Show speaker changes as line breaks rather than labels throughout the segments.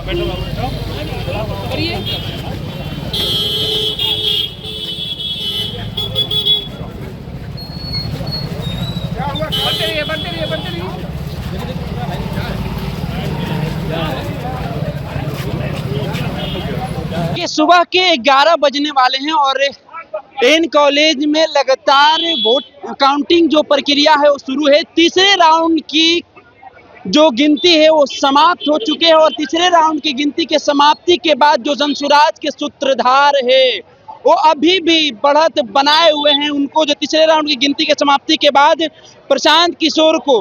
ये सुबह के 11 बजने वाले हैं और एन कॉलेज में लगातार वोट काउंटिंग जो प्रक्रिया है वो शुरू है। तीसरे राउंड की जो गिनती है वो समाप्त हो चुके हैं और तीसरे राउंड की गिनती के समाप्ति के बाद जो जनसुराज के सूत्रधार है वो अभी भी बढ़त बनाए हुए हैं। उनको जो तीसरे राउंड की गिनती के समाप्ति के बाद प्रशांत किशोर को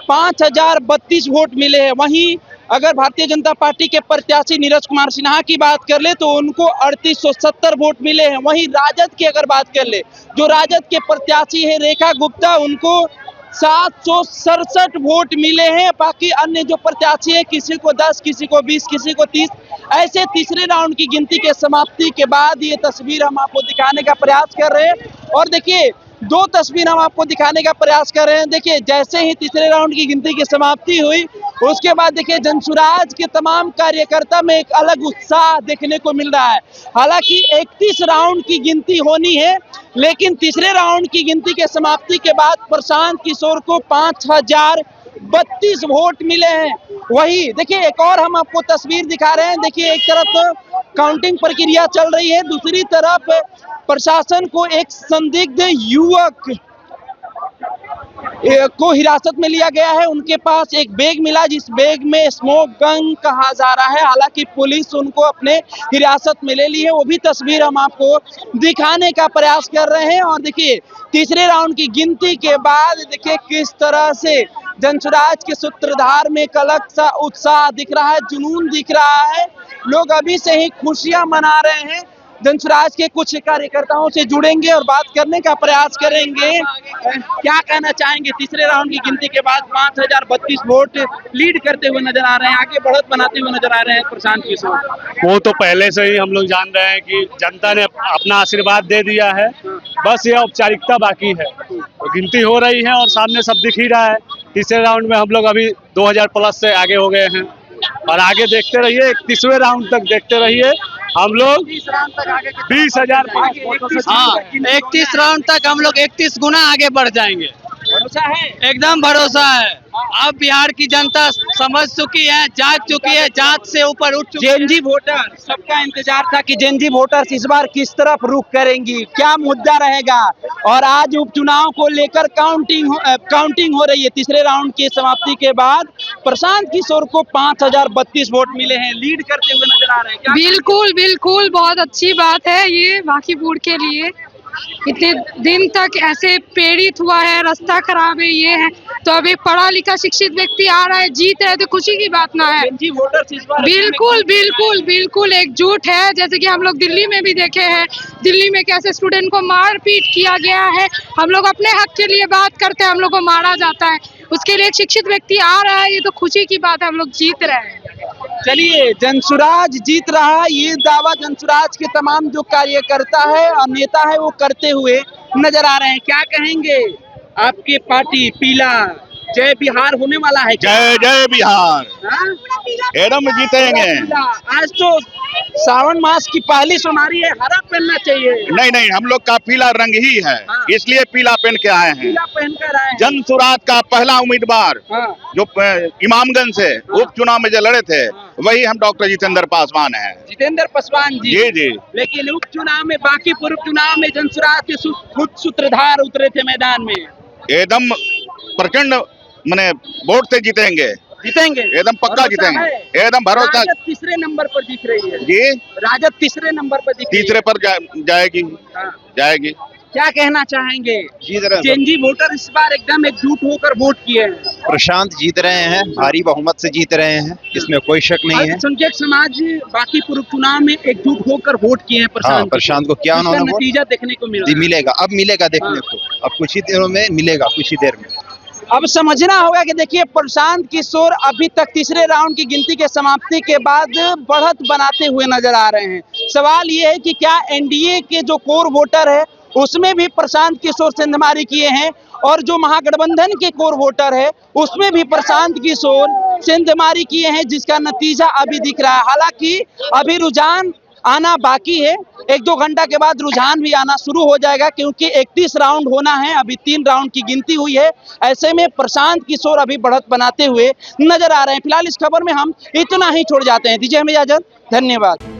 5032 वोट मिले हैं। वहीं अगर भारतीय जनता पार्टी के प्रत्याशी नीरज कुमार सिन्हा की बात कर ले तो उनको 3870 वोट मिले हैं। वहीं राजद की अगर बात कर ले, जो राजद के प्रत्याशी है रेखा गुप्ता, उनको 767 वोट मिले हैं। बाकी अन्य जो प्रत्याशी है, किसी को 10, किसी को 20, किसी को 30, ऐसे तीसरे राउंड की गिनती के समाप्ति के बाद ये तस्वीर हम आपको दिखाने का प्रयास कर रहे हैं। और देखिए, दो तस्वीर हम आपको दिखाने का प्रयास कर रहे हैं। देखिए, जैसे ही तीसरे राउंड की गिनती की समाप्ति हुई उसके बाद देखिए जनसुराज के तमाम कार्यकर्ता में एक अलग उत्साह देखने को मिल रहा है। हालांकि 31 राउंड की गिनती होनी है, लेकिन तीसरे राउंड की गिनती के समाप्ति के बाद प्रशांत किशोर को 5032 वोट मिले हैं। वही देखिए, एक और हम आपको तस्वीर दिखा रहे हैं। देखिए, एक तरफ काउंटिंग प्रक्रिया चल रही है, दूसरी तरफ प्रशासन को एक संदिग्ध युवक को हिरासत में लिया गया है। उनके पास एक बैग मिला, जिस बैग में स्मोक गन कहा जा रहा है। हालांकि पुलिस उनको अपने हिरासत में ले ली है, वो भी तस्वीर हम आपको दिखाने का प्रयास कर रहे हैं। और देखिए, तीसरे राउंड की गिनती के बाद देखिए किस तरह से जनसुराज के सूत्रधार में एक अलग सा उत्साह दिख रहा है, जुनून दिख रहा है। लोग अभी से ही खुशियां मना रहे हैं। जनसुराज के कुछ कार्यकर्ताओं से जुड़ेंगे और बात करने का प्रयास करेंगे। क्या कहना चाहेंगे? तीसरे राउंड की गिनती के बाद 5032 वोट लीड करते हुए नजर आ रहे हैं, आगे बढ़त बनाते हुए नजर आ रहे हैं प्रशांत किशोर।
वो तो पहले से ही हम लोग जान रहे हैं कि जनता ने अपना आशीर्वाद दे दिया है, बस ये औपचारिकता बाकी है। तो गिनती हो रही है और सामने सब दिख ही रहा है। तीसरे राउंड में हम लोग अभी 2000 प्लस से आगे हो गए हैं और आगे देखते रहिए, 31वें राउंड तक देखते रहिए। हम लोग 20,000
31 राउंड तक हम लोग 31 गुना आगे बढ़ जाएंगे।
भरोसा है?
एकदम भरोसा है। अब बिहार की जनता समझ चुकी है, जाग चुकी है, जात से ऊपर उठ चुकी है।
जेनजी वोटर, सबका इंतजार था कि जेनजी वोटर्स इस बार किस तरफ रुख करेंगी, क्या मुद्दा रहेगा। और आज उपचुनाव को लेकर काउंटिंग हो रही है। तीसरे राउंड की समाप्ति के बाद प्रशांत किशोर को 5032 वोट मिले हैं, लीड करते हुए नजर आ रहे हैं।
बिल्कुल बिल्कुल, बहुत अच्छी बात है ये बांकीपुर के लिए। इतने दिन तक ऐसे प्रेरित हुआ है, रास्ता खराब है, ये है, तो अब एक पढ़ा लिखा शिक्षित व्यक्ति आ रहा है, जीत रहे, तो खुशी की बात ना है। बिल्कुल बिल्कुल बिल्कुल एकजुट है। जैसे कि हम लोग दिल्ली में भी देखे हैं, दिल्ली में कैसे स्टूडेंट को मारपीट किया गया है। हम लोग अपने हक के लिए बात करते हैं, हम लोग को मारा जाता है, उसके लिए एक शिक्षित व्यक्ति आ रहा है, ये तो खुशी की बात है। हम लोग जीत रहे हैं।
चलिए, जनसुराज जीत रहा, ये दावा जनसुराज के तमाम जो कार्यकर्ता है और नेता है वो करते हुए नजर आ रहे हैं। क्या कहेंगे? आपके पार्टी पीला जय बिहार होने वाला है?
जय जय बिहार, एकदम जीतेंगे।
आज तो सावन मास की पहली सोमवारी है, हरा पहनना चाहिए।
नहीं, हम लोग का पीला रंग ही है, इसलिए पीला पहन के आए हैं।
पीला पहन कर आए हैं।
जनसुराज का पहला उम्मीदवार जो इमामगंज से उपचुनाव में जो लड़े थे, वही हम डॉक्टर जितेंद्र पासवान हैं।
जितेंद्र पासवान जी।
जी।
लेकिन उपचुनाव में, बांकीपुर उपचुनाव में जनसुराज के खुद सूत्रधार उतरे थे मैदान में।
एकदम प्रचंड मने वोट से जीतेंगे, एकदम पक्का जीतेंगे, एकदम भरोसा।
राजद तीसरे नंबर पर दिख रही है
जी,
राजद तीसरे नंबर पर दिख रही है।
तीसरे पर जाएगी।
क्या कहना चाहेंगे?
जीत रहे हैं।
जेनजी वोटर इस बार एकदम एकजुट होकर वोट किए हैं।
प्रशांत जीत रहे हैं, भारी बहुमत से जीत रहे हैं, इसमें कोई शक नहीं है।
अल्पसंख्यक समाज बांकीपुर उपचुनाव में एकजुट होकर वोट किए हैं
प्रशांत को। क्या उन्होंने
नतीजा देखने को
मिलेगा, अब मिलेगा देखने को, अब कुछ ही दिनों में मिलेगा, कुछ ही देर में।
अब समझना होगा कि देखिए, प्रशांत किशोर अभी तक तीसरे राउंड की गिनती के समाप्ति के बाद बढ़त बनाते हुए नजर आ रहे हैं। सवाल ये है कि क्या एनडीए के जो कोर वोटर है उसमें भी प्रशांत किशोर सेंधमारी किए हैं और जो महागठबंधन के कोर वोटर है उसमें भी प्रशांत किशोर सेंधमारी किए हैं, जिसका नतीजा अभी दिख रहा है। हालांकि अभी रुझान आना बाकी है, 1-2 घंटा के बाद रुझान भी आना शुरू हो जाएगा, क्योंकि 31 राउंड होना है, अभी 3 राउंड की गिनती हुई है। ऐसे में प्रशांत किशोर अभी बढ़त बनाते हुए नजर आ रहे हैं। फिलहाल इस खबर में हम इतना ही छोड़ जाते हैं, दीजिए हमें इजाजत, धन्यवाद।